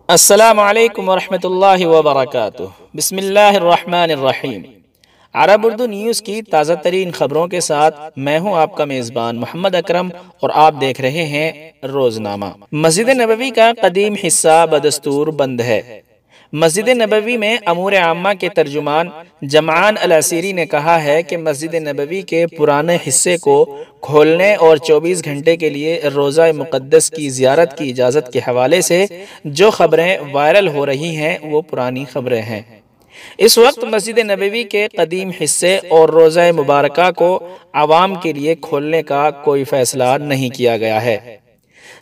السلام علیکم ورحمۃ اللہ وبرکاتہ۔ بسم اللہ الرحمن الرحیم۔ عرب اردو نیوز کی تازہ ترین خبروں کے ساتھ میں ہوں آپ کا میزبان محمد اکرم اور آپ دیکھ رہے ہیں روزنامہ۔ مسجد نبوی کا قدیم حصہ بدستور بند ہے۔ مسجد نبوی میں امور عامہ کے ترجمان جمعان العسیری نے کہا ہے کہ مسجد نبوی کے پرانے حصے کو کھولنے اور 24 گھنٹے کے لیے روضہ مقدس کی زیارت کی اجازت کے حوالے سے جو خبریں وائرل ہو رہی ہیں وہ پرانی خبریں ہیں۔ اس وقت مسجد نبوی کے قدیم حصے اور روضہ مبارکہ کو عوام کے لیے کھولنے کا کوئی فیصلہ نہیں کیا گیا ہے۔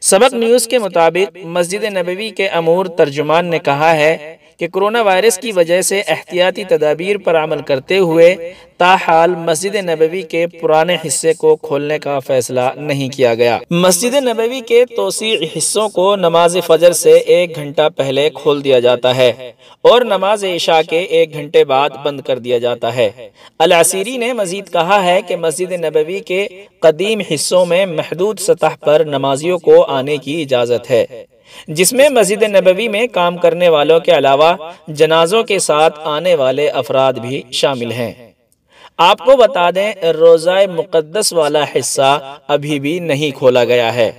سبق نیوز کے مطابق مسجد نبوی کے امور ترجمان نے کہا ہے کہ کرونا وائرس کی وجہ سے احتیاطی تدابیر پر عمل کرتے ہوئے تاحال مسجد نبوی کے پرانے حصے کو کھولنے کا فیصلہ نہیں کیا گیا۔ مسجد نبوی کے توسیع حصوں کو نماز فجر سے 1 گھنٹہ پہلے کھول دیا جاتا ہے اور نماز عشاء کے 1 گھنٹے بعد بند کر دیا جاتا ہے۔ العسیری نے مزید کہا ہے کہ مسجد نبوی کے قدیم حصوں میں محدود سطح پر نمازیوں کو آنے کی اجازت ہے، جس میں مسجد نبوی میں کام کرنے والوں کے علاوہ جنازوں کے ساتھ آنے والے افراد بھی شامل ہیں۔ آپ کو بتا دیں روضہ مقدس والا حصہ ابھی بھی نہیں کھولا گیا ہے۔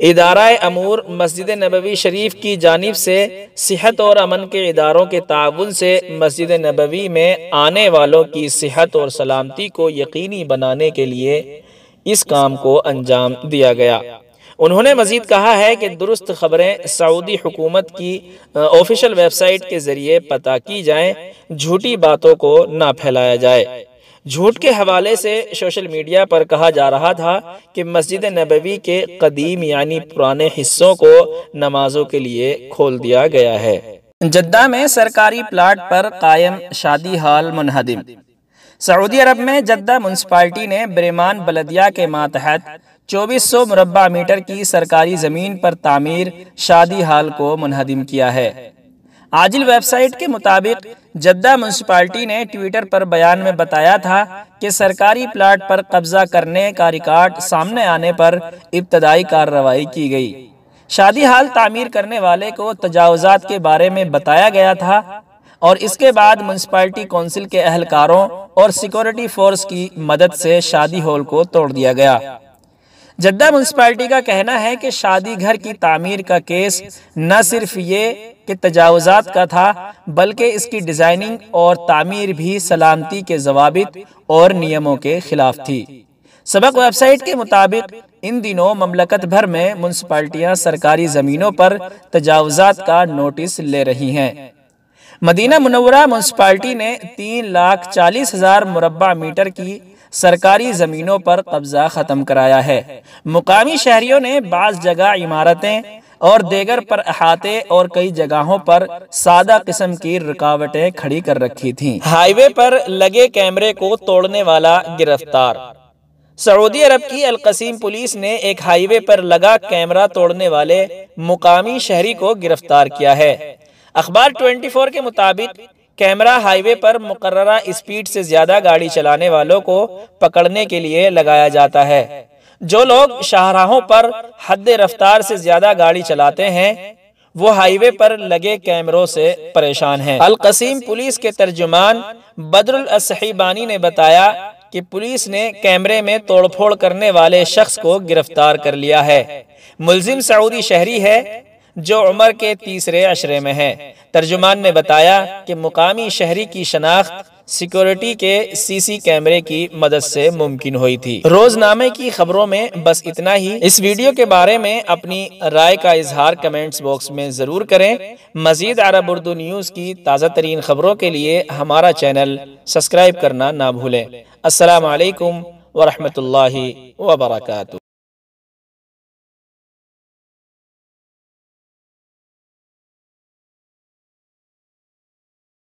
ادارہ امور مسجد نبوی شریف کی جانب سے صحت اور امن کے اداروں کے تعاون سے مسجد نبوی میں آنے والوں کی صحت اور سلامتی کو یقینی بنانے کے لیے اس کام کو انجام دیا گیا۔ انہوں نے مزید کہا ہے کہ درست خبریں سعودی حکومت کی آفیشل ویب سائٹ کے ذریعے پتہ کی جائیں، جھوٹی باتوں کو نہ پھیلایا جائے۔ جھوٹ کے حوالے سے سوشل میڈیا پر کہا جا رہا تھا کہ مسجد نبوی کے قدیم یعنی پرانے حصوں کو نمازوں کے لیے کھول دیا گیا ہے۔ جدہ میں سرکاری پلاٹ پر قائم شادی ہال منہدم۔ سعودی عرب میں جدہ میونسپلٹی نے بریمان بلدیہ کے ماتحت 2400 مربع میٹر کی سرکاری زمین پر تعمیر شادی ہال کو منہدم کیا ہے۔ عاجل ویب سائٹ کے مطابق جدہ میونسپلٹی نے ٹویٹر پر بیان میں بتایا تھا کہ سرکاری پلاٹ پر قبضہ کرنے کا ریکارڈ سامنے آنے پر ابتدائی کارروائی کی گئی۔ شادی ہال تعمیر کرنے والے کو تجاوزات کے بارے میں بتایا گیا تھا اور اس کے بعد میونسپلٹی کونسل کے اہلکاروں اور سیکورٹی فورس کی مدد سے شادی ہال کو توڑ دیا گیا۔ جدہ میونسپلٹی کا کہنا ہے کہ شادی گھر کی تعمیر کا کیس نہ صرف یہ کہ تجاوزات کا تھا بلکہ اس کی ڈیزائننگ اور تعمیر بھی سلامتی کے ضوابط اور نیموں کے خلاف تھی۔ سبق ویب سائٹ کے مطابق ان دنوں مملکت بھر میں میونسپلٹیاں سرکاری زمینوں پر تجاوزات کا نوٹس لے رہی ہیں۔ مدینہ منورہ میونسپلٹی نے 3,40,000 مربع میٹر کی سرکاری زمینوں پر قبضہ ختم کرایا ہے۔ مقامی شہریوں نے بعض جگہ عمارتیں اور دیگر پر احاطے اور کئی جگہوں پر سادہ قسم کی رکاوٹیں کھڑی کر رکھی تھیں۔ ہائی وے پر لگے کیمرے کو توڑنے والا گرفتار۔ سعودی عرب کی القصیم پولیس نے ایک ہائی وے پر لگا کیمرہ توڑنے والے مقامی شہری کو گرفتار کیا ہے۔ اخبار 24 کے مطابق کیمرہ ہائی وے پر مقررہ اسپیڈ سے زیادہ گاڑی چلانے والوں کو پکڑنے کے لیے لگایا جاتا ہے۔ جو لوگ شاہراہوں پر حد رفتار سے زیادہ گاڑی چلاتے ہیں وہ ہائی وے پر لگے کیمروں سے پریشان ہیں۔ القصیم پولیس کے ترجمان بدر الصحیبانی نے بتایا کہ پولیس نے کیمرے میں توڑ پھوڑ کرنے والے شخص کو گرفتار کر لیا ہے۔ ملزم سعودی شہری ہے جو عمر کے تیسرے عشرے میں ہے۔ ترجمان نے بتایا کہ مقامی شہری کی شناخت سیکورٹی کے CC کیمرے کی مدد سے ممکن ہوئی تھی۔ روزنامے کی خبروں میں بس اتنا ہی۔ اس ویڈیو کے بارے میں اپنی رائے کا اظہار کمنٹس باکس میں ضرور کریں۔ مزید عرب اردو نیوز کی تازہ ترین خبروں کے لیے ہمارا چینل سبسکرائب کرنا نہ بھولیں۔ السلام علیکم ورحمۃ اللہ وبرکاتہ۔